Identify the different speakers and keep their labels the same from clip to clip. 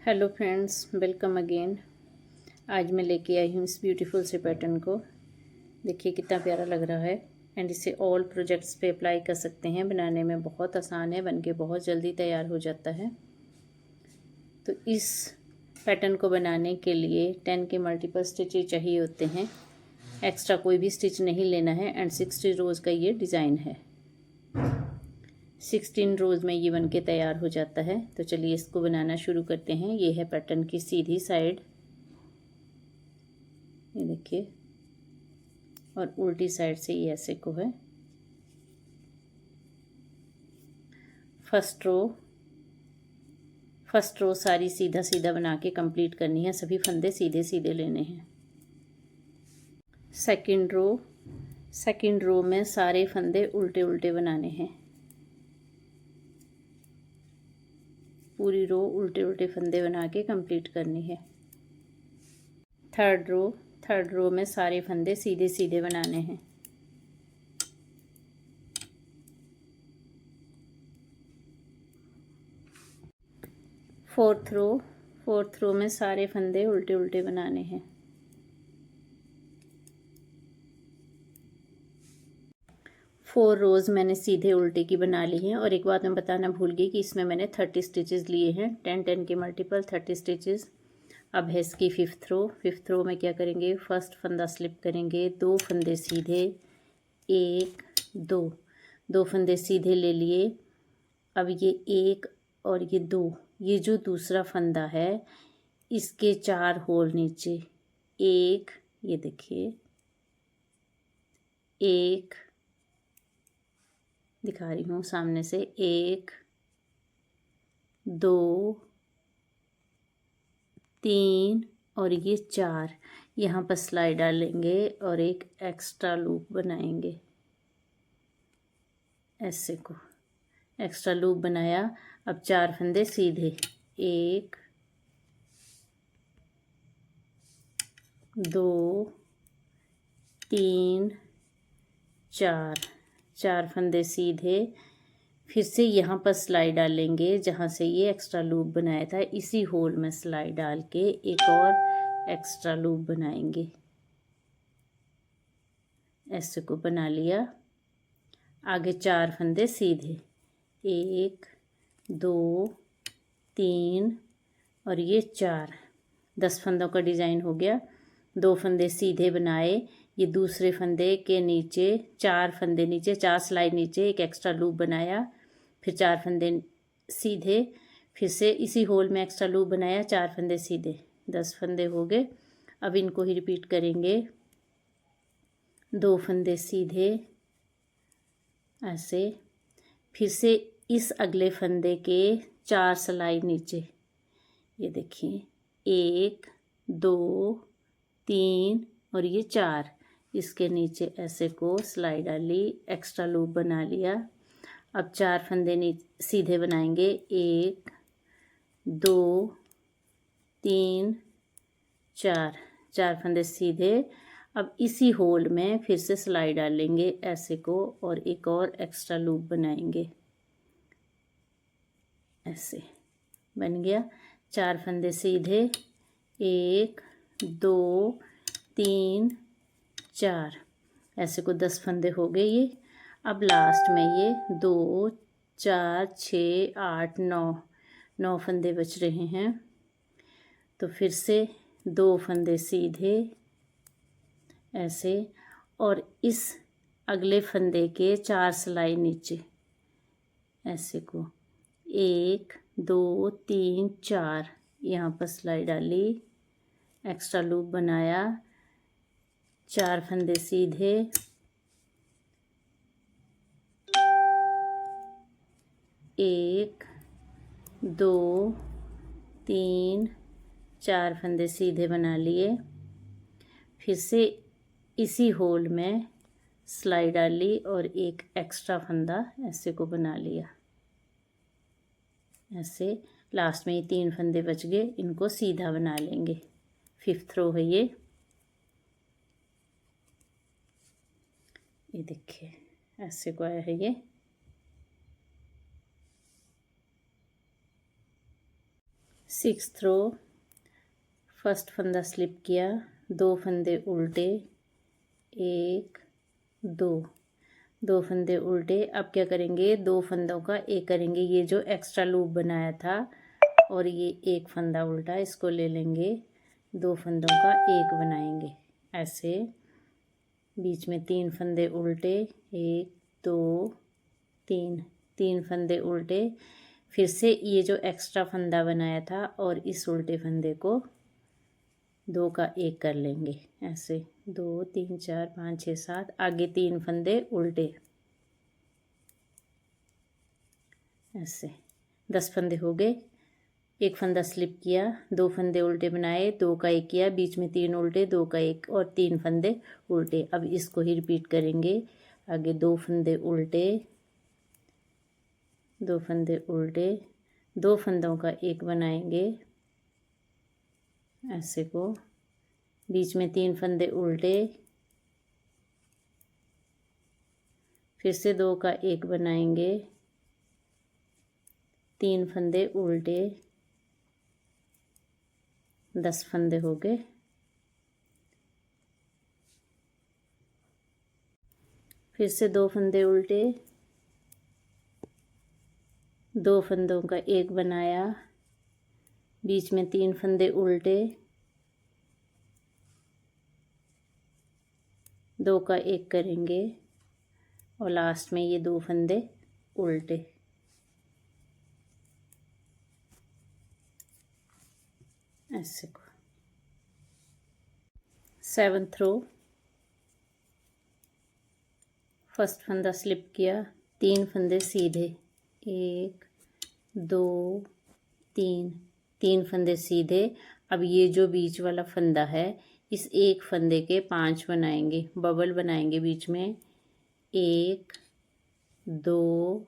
Speaker 1: Hello friends, welcome again. आज मैं लेके आई हूँ इस ब्यूटीफुल से पैटर्न को। देखिए कितना प्यारा लग रहा है। एंड इसे ऑल प्रोजेक्ट्स पे अप्लाई कर सकते हैं। बनाने में बहुत आसान है, बनके बहुत जल्दी तैयार हो जाता है। तो इस पैटर्न को बनाने के लिए 10 के मल्टीपल स्टिचेज चाहिए होते हैं। एक्स्ट्रा कोई भी स्टिच नहीं लेना है। एंड 60 रोज़ का ये डिज़ाइन है। 16 रोज़ में ये बन के तैयार हो जाता है। तो चलिए इसको बनाना शुरू करते हैं। ये है पैटर्न की सीधी साइड, ये देखिए, और उल्टी साइड से ये ऐसे को है। फर्स्ट रो सारी सीधा सीधा बना के कंप्लीट करनी है। सभी फंदे सीधे सीधे लेने हैं। सेकंड रो में सारे फंदे उल्टे उल्टे बनाने हैं। पूरी रो उल्टे उल्टे फंदे बना के कंप्लीट करनी है। थर्ड रो में सारे फंदे सीधे सीधे बनाने हैं। फोर्थ रो में सारे फंदे उल्टे उल्टे बनाने हैं। फोर रोज़ मैंने सीधे उल्टे की बना ली हैं। और एक बात मैं बताना भूल गई कि इसमें मैंने 30 स्टिचेस लिए हैं। 10 के मल्टीपल 30 स्टिचेस। अब है इसकी फिफ्थ रो में क्या करेंगे, फर्स्ट फंदा स्लिप करेंगे, दो फंदे सीधे, एक दो फंदे सीधे ले लिए। अब ये एक और ये दो, ये जो दूसरा फंदा है इसके 4 होल नीचे, एक, ये देखिए, एक दिखा रही हूँ सामने से, 1 2 3 और ये 4। यहाँ पर सिलाई डालेंगे और एक एक्स्ट्रा लूप बनाएंगे। ऐसे को एक्स्ट्रा लूप बनाया। अब 4 फंदे सीधे, 1 2 3 4 फंदे सीधे। फिर से यहाँ पर सिलाई डालेंगे जहाँ से ये एक्स्ट्रा लूप बनाया था, इसी होल में सिलाई डाल के एक और एक्स्ट्रा लूप बनाएंगे। ऐसे को बना लिया। आगे 4 फंदे सीधे, 1 2 3 और ये 4। 10 फंदों का डिज़ाइन हो गया। 2 फंदे सीधे बनाए, ये दूसरे फंदे के नीचे 4 फंदे नीचे, 4 सिलाई नीचे, एक एक्स्ट्रा लूप बनाया। फिर 4 फंदे सीधे, फिर से इसी होल में एक्स्ट्रा लूप बनाया, 4 फंदे सीधे। 10 फंदे हो गए। अब इनको ही रिपीट करेंगे। 2 फंदे सीधे ऐसे, फिर से इस अगले फंदे के 4 सिलाई नीचे, ये देखिए, 1 2 3 और ये 4। इसके नीचे ऐसे को सिलाई डाली, एक्स्ट्रा लूप बना लिया। अब 4 फंदे सीधे बनाएंगे, 1 2 3 4 फंदे सीधे। अब इसी होल में फिर से सिलाई डालेंगे ऐसे को और एक और एक्स्ट्रा लूप बनाएंगे। ऐसे बन गया। 4 फंदे सीधे, 1 2 3 4। ऐसे को 10 फंदे हो गए ये। अब लास्ट में ये 2 4 6 8 9 फंदे बच रहे हैं। तो फिर से 2 फंदे सीधे ऐसे, और इस अगले फंदे के 4 सिलाई नीचे, ऐसे को 1 2 3 4। यहाँ पर सिलाई डाली, एक्स्ट्रा लूप बनाया, 4 फंदे सीधे, 1 2 3 4 फंदे सीधे बना लिए। फिर से इसी होल में सिलाई डाली और एक एक्स्ट्रा फंदा ऐसे को बना लिया। ऐसे लास्ट में ये 3 फंदे बच गए, इनको सीधा बना लेंगे। फिफ्थ रो है ये देखिए, ऐसे को आया है ये। 6th रो, फर्स्ट फंदा स्लिप किया, 2 फंदे उल्टे, 1 2 फंदे उल्टे। अब क्या करेंगे, 2 फंदों का एक करेंगे, ये जो एक्स्ट्रा लूप बनाया था और ये एक फंदा उल्टा, इसको ले लेंगे, 2 फंदों का एक बनाएंगे ऐसे। बीच में 3 फंदे उल्टे, 1 2 3 फंदे उल्टे। फिर से ये जो एक्स्ट्रा फंदा बनाया था और इस उल्टे फंदे को 2 का एक कर लेंगे ऐसे, 2 3 4 5 6 7, आगे 3 फंदे उल्टे ऐसे, 10 फंदे हो गए। एक फंदा स्लिप किया, 2 फंदे उल्टे बनाए, 2 का एक किया, बीच में 3 उल्टे, 2 का एक और 3 फंदे उल्टे। अब इसको ही रिपीट करेंगे, आगे 2 फंदे उल्टे, 2 फंदे उल्टे, 2 फंदों का एक बनाएंगे ऐसे को, बीच में 3 फंदे उल्टे, फिर से 2 का एक बनाएंगे, 3 फंदे उल्टे, 10 फंदे हो गए। फिर से 2 फंदे उल्टे, 2 फंदों का एक बनाया, बीच में 3 फंदे उल्टे, 2 का एक करेंगे और लास्ट में ये 2 फंदे उल्टे ऐसे को। 7th रो, फर्स्ट फंदा स्लिप किया, 3 फंदे सीधे, 1 2 3 फंदे सीधे। अब ये जो बीच वाला फंदा है, इस एक फंदे के 5 बनाएंगे, बबल बनाएंगे बीच में, 1 2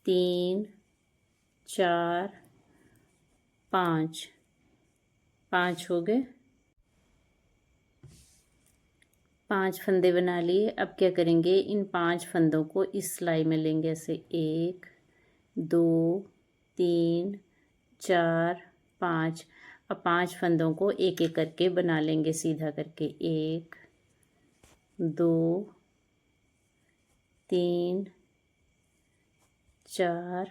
Speaker 1: 3 4 5 हो गए। 5 फंदे बना लिए। अब क्या करेंगे, इन 5 फंदों को इस सिलाई में लेंगे ऐसे, 1 2 3 4 5। अब 5 फंदों को एक एक करके बना लेंगे सीधा करके, 1 2 3 4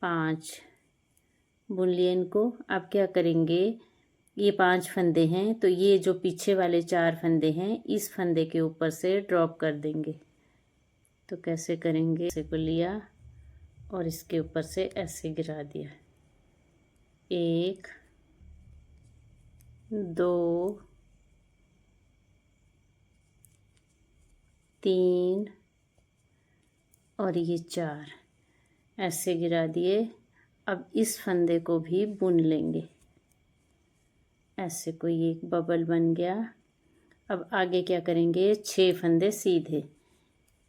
Speaker 1: 5 बुन लिए इनको। अब क्या करेंगे, ये 5 फंदे हैं तो ये जो पीछे वाले 4 फंदे हैं इस फंदे के ऊपर से ड्रॉप कर देंगे। तो कैसे करेंगे, इसे को लिया और इसके ऊपर से ऐसे गिरा दिया, 1 2 3 और ये 4 ऐसे गिरा दिए। अब इस फंदे को भी बुन लेंगे ऐसे, कोई एक बबल बन गया। अब आगे क्या करेंगे, 6 फंदे सीधे,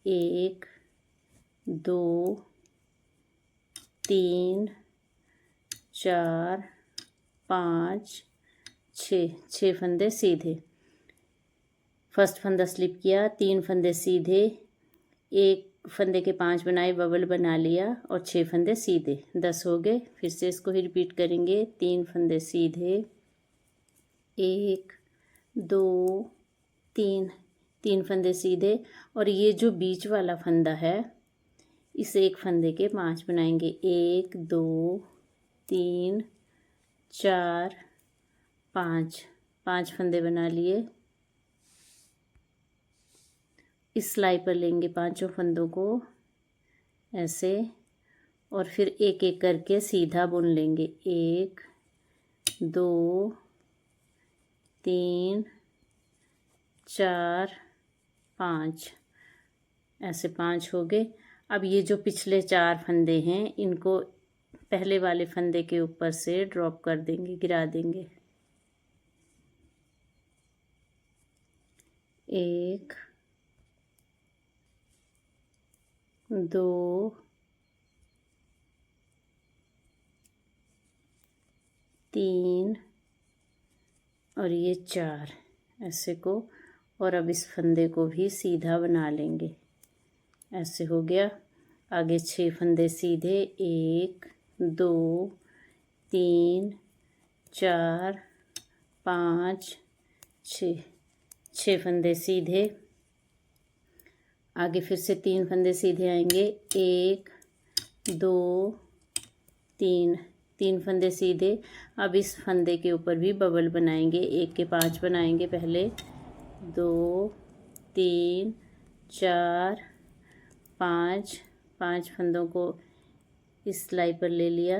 Speaker 1: 1 2 3 4 5 6 फंदे सीधे। फर्स्ट फंदा स्लिप किया, 3 फंदे सीधे, एक फंदे के 5 बनाए, बबल बना लिया और 6 फंदे सीधे, 10 हो गए। फिर से इसको ही रिपीट करेंगे, 3 फंदे सीधे, 1 2 3 फंदे सीधे और ये जो बीच वाला फंदा है इस एक फंदे के 5 बनाएंगे, 1 2 3 4 5 फंदे बना लिए। इस सिलाई पर लेंगे 5 फंदों को ऐसे और फिर एक एक करके सीधा बुन लेंगे, 1 2 3 4 5 ऐसे 5 हो गए। अब ये जो पिछले 4 फंदे हैं इनको पहले वाले फंदे के ऊपर से ड्रॉप कर देंगे, गिरा देंगे, 1 2 3 और ये 4 ऐसे को। और अब इस फंदे को भी सीधा बना लेंगे, ऐसे हो गया। आगे 6 फंदे सीधे, 1 2 3 4 5 6, 6 फंदे सीधे। आगे फिर से 3 फंदे सीधे आएंगे, 1 2 3, 3 फंदे सीधे। अब इस फंदे के ऊपर भी बबल बनाएंगे, 1 के 5 बनाएंगे पहले, 2 3 4 5, 5 फंदों को इस सिलाई पर ले लिया,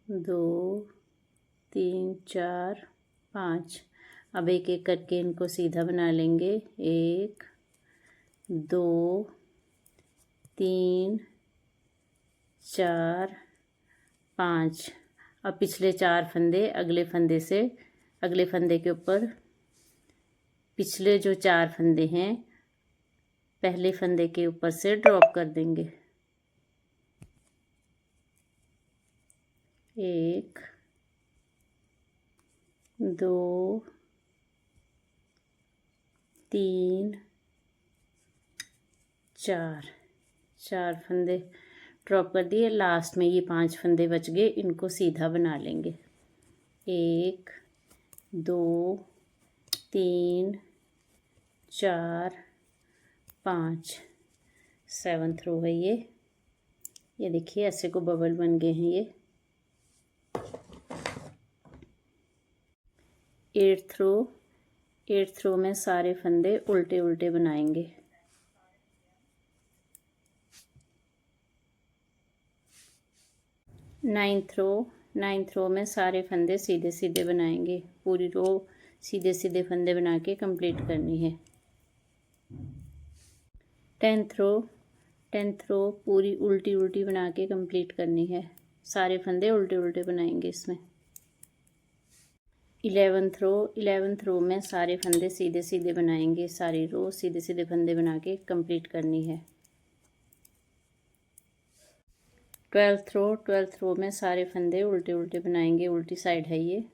Speaker 1: 2 3 4 5। अब एक एक करके इनको सीधा बना लेंगे, 1 2 3 4 5। अब पिछले 4 फंदे अगले फंदे के ऊपर, पिछले जो 4 फंदे हैं पहले फंदे के ऊपर से ड्रॉप कर देंगे, 1 2 3 4, 4 फंदे ड्रॉप कर दिए। लास्ट में ये 5 फंदे बच गए, इनको सीधा बना लेंगे, 1 2 3 4 5, 7th रो है ये देखिए ऐसे को बबल बन गए हैं ये। 8th रो में सारे फंदे उल्टे उल्टे बनाएंगे, 9th रो में सारे फंदे सीधे सीधे बनाएंगे, पूरी रो सीधे सीधे फंदे बना के कंप्लीट करनी है। 10th रो पूरी उल्टी उल्टी बना के कंप्लीट करनी है, सारे फंदे उल्टे उल्टे बनाएंगे इसमें। 11th रो में सारे फंदे सीधे सीधे बनाएंगे, सारी रो सीधे सीधे फंदे बना के कंप्लीट करनी है। 12th रो में सारे फंदे उल्टे उल्टे बनाएंगे, उल्टी साइड है ये।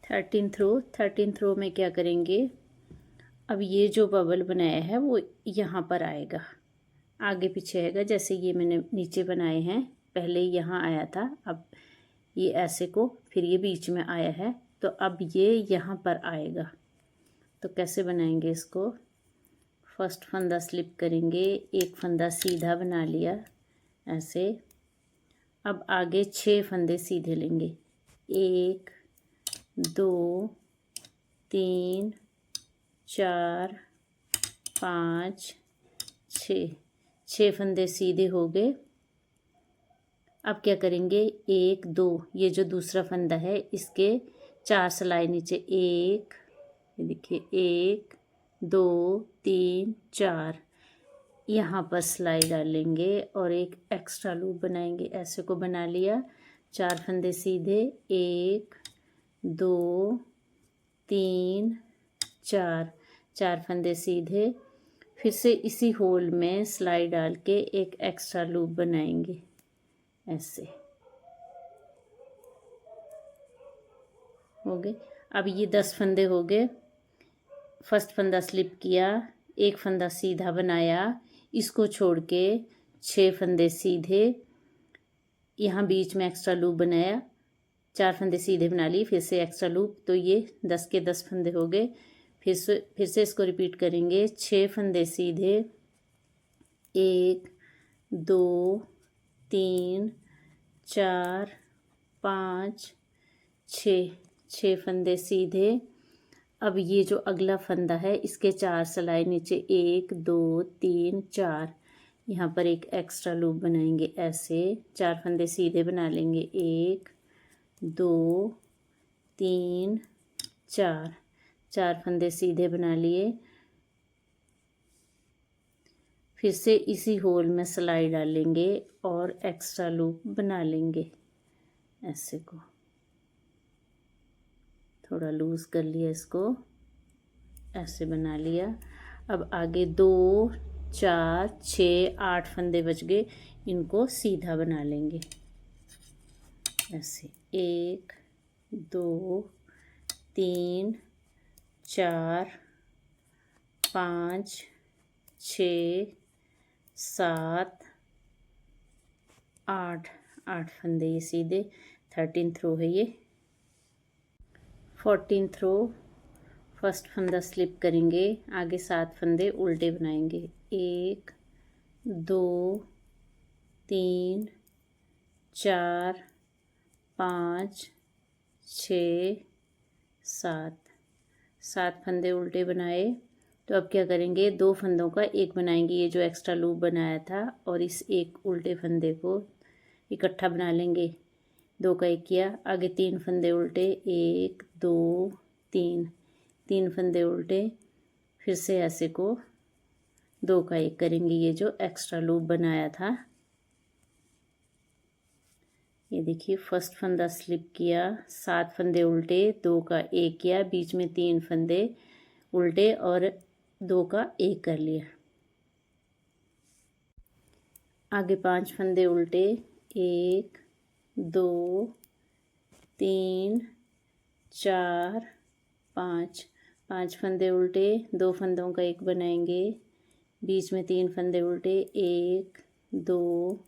Speaker 1: 13th रो में क्या करेंगे, अब ये जो बबल बनाया है वो यहाँ पर आएगा, आगे पीछे आएगा। जैसे ये मैंने नीचे बनाए हैं, पहले यहाँ आया था, अब ये ऐसे को, फिर ये बीच में आया है, तो अब ये यहाँ पर आएगा। तो कैसे बनाएंगे इसको, फर्स्ट फंदा स्लिप करेंगे, एक फंदा सीधा बना लिया ऐसे। अब आगे 6 फंदे सीधे लेंगे, 1 2 3 4 5 6, 6 फंदे सीधे हो गए। अब क्या करेंगे, 1 2, ये जो दूसरा फंदा है इसके 4 सिलाई नीचे, 1 ये देखिए 1 2 3 4, यहाँ पर सिलाई डालेंगे और एक एक्स्ट्रा लूप बनाएंगे, ऐसे को बना लिया। 4 फंदे सीधे, 1 2 3 4, 4 फंदे सीधे। फिर से इसी होल में सिलाई डाल के एक एक्स्ट्रा लूप बनाएंगे ऐसे, हो गए। अब ये 10 फंदे हो गए। फर्स्ट फंदा स्लिप किया, एक फंदा सीधा बनाया, इसको छोड़ के 6 फंदे सीधे, यहाँ बीच में एक्स्ट्रा लूप बनाया, 4 फंदे सीधे बना लिए, फिर से एक्स्ट्रा लूप, तो ये 10 के 10 फंदे हो गए। फिर से इसको रिपीट करेंगे, 6 फंदे सीधे, 1 2 3 4 5 6, 6 फंदे सीधे। अब ये जो अगला फंदा है इसके 4 सिलाई नीचे, 1 2 3 4, यहाँ पर एक एक्स्ट्रा लूप बनाएंगे ऐसे, 4 फंदे सीधे बना लेंगे, 1 2 3 4, 4 फंदे सीधे बना लिए। फिर से इसी होल में सिलाई डालेंगे और एक्स्ट्रा लूप बना लेंगे, ऐसे को थोड़ा लूज़ कर लिया, इसको ऐसे बना लिया। अब आगे 2 4 6 8 फंदे बच गए, इनको सीधा बना लेंगे ऐसे, 1 2 3 4 5 6 7 8 8 फंदे ये सीधे। 13th रो है ये। 14th रो फर्स्ट फंदा स्लिप करेंगे, आगे 7 फंदे उल्टे बनाएंगे। 1 2 3 4 5 6 7 7 फंदे उल्टे बनाए। तो अब क्या करेंगे, 2 फंदों का एक बनाएंगे, ये जो एक्स्ट्रा लूप बनाया था, और इस एक उल्टे फंदे को इकट्ठा बना लेंगे। 2 का एक किया, आगे 3 फंदे उल्टे, 1 2 3 3 फंदे उल्टे, फिर से ऐसे को 2 का एक करेंगे, ये जो एक्स्ट्रा लूप बनाया था। ये देखिए फर्स्ट फंदा स्लिप किया, 7 फंदे उल्टे, 2 का एक किया, बीच में 3 फंदे उल्टे और 2 का एक कर लिया। आगे 5 फंदे उल्टे, 1 2 3 4 5 5 फंदे उल्टे, 2 फंदों का एक बनाएंगे, बीच में 3 फंदे उल्टे, 1 2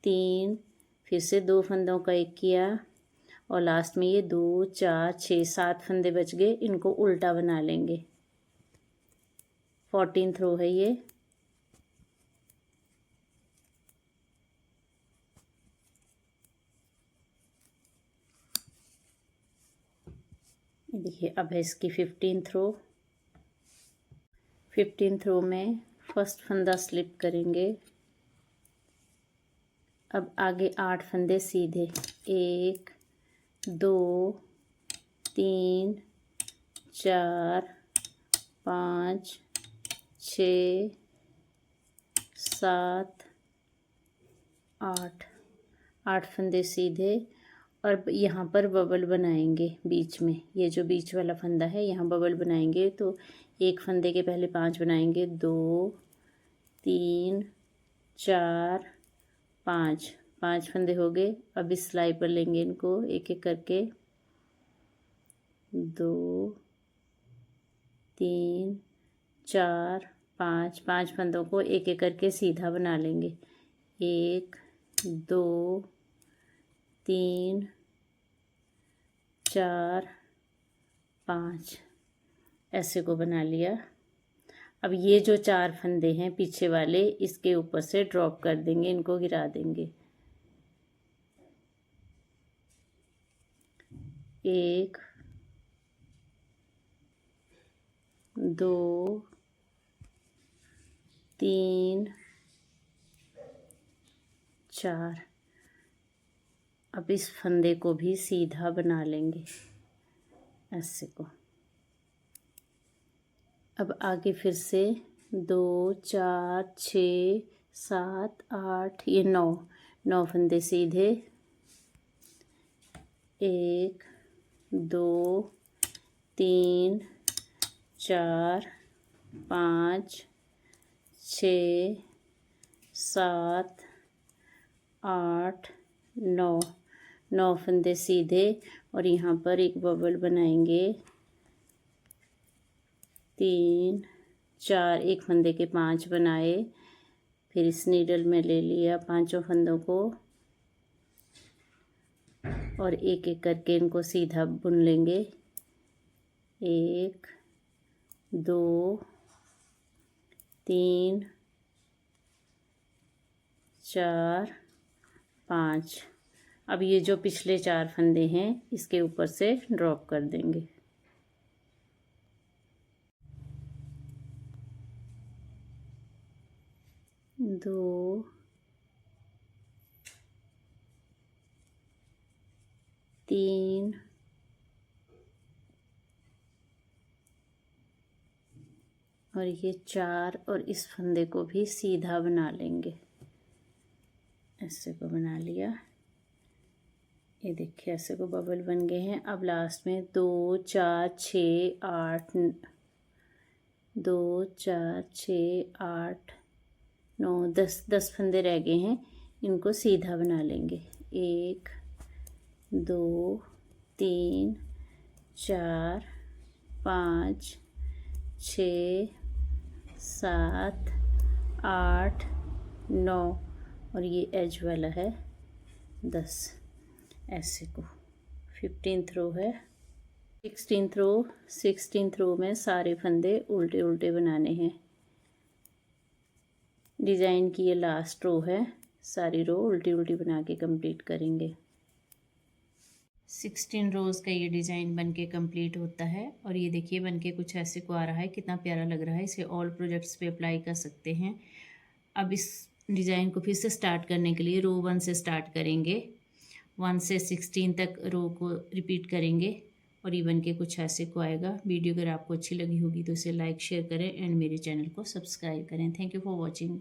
Speaker 1: 3, फिर से 2 फंदों का एक किया, और लास्ट में ये 2 4 6 7 फंदे बच गए, इनको उल्टा बना लेंगे। 14th रो है ये। देखिए अब है इसकी 15th रो। 15th रो में फर्स्ट फंदा स्लिप करेंगे। अब आगे 8 फंदे सीधे, 1 2 3 4 5 6 7 8 8 फंदे सीधे, और यहाँ पर बबल बनाएंगे बीच में। ये जो बीच वाला फंदा है यहाँ बबल बनाएंगे, तो एक फंदे के पहले 5 बनाएंगे, 2 3 4 5 5 फंदे हो गए। अब इस सिलाई पर लेंगे इनको एक एक करके, 2 3 4 5 5 फंदों को एक एक करके सीधा बना लेंगे। 1 2 3 4 5 ऐसे को बना लिया। अब ये जो 4 फंदे हैं पीछे वाले, इसके ऊपर से ड्रॉप कर देंगे, इनको गिरा देंगे। 1 2 3 4। अब इस फंदे को भी सीधा बना लेंगे ऐसे को। अब आगे फिर से 2 4 6 7 8, ये 9 फंदे सीधे, 1 2 3 4 5 6 7 8 9 फंदे सीधे, और यहाँ पर एक बबल बनाएंगे, 3 4, एक फंदे के 5 बनाए, फिर इस नीडल में ले लिया 5 फंदों को, और एक एक करके इनको सीधा बुन लेंगे। 1 2 3 4 5। अब ये जो पिछले 4 फंदे हैं इसके ऊपर से ड्रॉप कर देंगे। दो 3 और ये 4, और इस फंदे को भी सीधा बना लेंगे। ऐसे को बना लिया, ये देखिए ऐसे को बबल बन गए हैं। अब लास्ट में 2 4 6 8 2 4 6 8 9 10 फंदे रह गए हैं, इनको सीधा बना लेंगे। 1 2 3 4 5 6 7 8 9 और ये एज वाला है 10। ऐसे को 15th रो है। 16th रो में सारे फंदे उल्टे उल्टे बनाने हैं। डिज़ाइन की ये लास्ट रो है, सारी रो उल्टी उल्टी बना के कंप्लीट करेंगे। 16 रोज़ का ये डिज़ाइन बनके कंप्लीट होता है और ये देखिए बनके कुछ ऐसे को आ रहा है, कितना प्यारा लग रहा है। इसे ऑल प्रोजेक्ट्स पे अप्लाई कर सकते हैं। अब इस डिज़ाइन को फिर से स्टार्ट करने के लिए रो 1 से स्टार्ट करेंगे। 1 से 16 तक रो को रिपीट करेंगे और ये बनके कुछ ऐसे को आएगा। वीडियो अगर आपको अच्छी लगी होगी तो इसे लाइक शेयर करें एंड मेरे चैनल को सब्सक्राइब करें। Thank you for watching.